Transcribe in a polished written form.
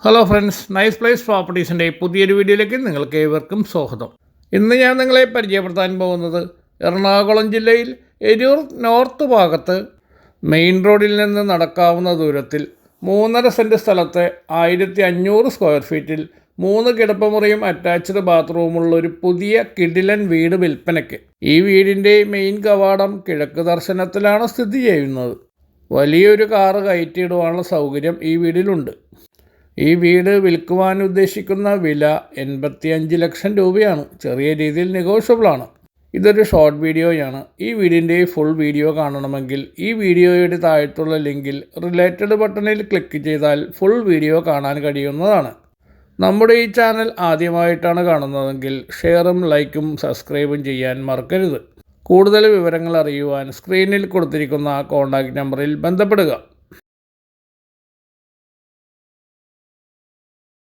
Hello friends, nice place പ്രോപ്പർട്ടീസിൻ്റെ പുതിയൊരു വീഡിയോയിലേക്ക് നിങ്ങൾക്ക് ഏവർക്കും സ്വാഗതം. ഇന്ന് ഞാൻ നിങ്ങളെ പരിചയപ്പെടുത്താൻ പോകുന്നത് എറണാകുളം ജില്ലയിൽ എരൂർ നോർത്ത് ഭാഗത്ത് മെയിൻ റോഡിൽ നിന്ന് നടക്കാവുന്ന ദൂരത്തിൽ 3.5 സെൻറ്റ് സ്ഥലത്തെ 1500 സ്ക്വയർ ഫീറ്റിൽ 3 കിടപ്പുമുറിയും അറ്റാച്ച്ഡ് ബാത്റൂമുള്ള ഒരു പുതിയ കിടിലൻ വീട് വിൽപ്പനയ്ക്ക്. ഈ വീടിൻ്റെ മെയിൻ കവാടം കിഴക്ക് ദർശനത്തിലാണ് സ്ഥിതി ചെയ്യുന്നത്. വലിയൊരു കാറ് കയറ്റിയിടുവാനുള്ള സൗകര്യം ഈ വീടിലുണ്ട്. ഈ വീട് വിൽക്കുവാൻ ഉദ്ദേശിക്കുന്ന വില 85 ലക്ഷം രൂപയാണ്. ചെറിയ രീതിയിൽ നെഗോഷ്യബിളാണ്. ഇതൊരു ഷോർട്ട് വീഡിയോയാണ്. ഈ വീടിൻ്റെ ഫുൾ വീഡിയോ കാണണമെങ്കിൽ ഈ വീഡിയോയുടെ താഴത്തുള്ള ലിങ്കിൽ റിലേറ്റഡ് ബട്ടണിൽ ക്ലിക്ക് ചെയ്താൽ ഫുൾ വീഡിയോ കാണാൻ കഴിയുന്നതാണ്. നമ്മുടെ ഈ ചാനൽ ആദ്യമായിട്ടാണ് കാണുന്നതെങ്കിൽ ഷെയറും ലൈക്കും സബ്സ്ക്രൈബും ചെയ്യാൻ മറക്കരുത്. കൂടുതൽ വിവരങ്ങൾ അറിയുവാൻ സ്ക്രീനിൽ കൊടുത്തിരിക്കുന്ന കോൺടാക്റ്റ് നമ്പറിൽ ബന്ധപ്പെടുക.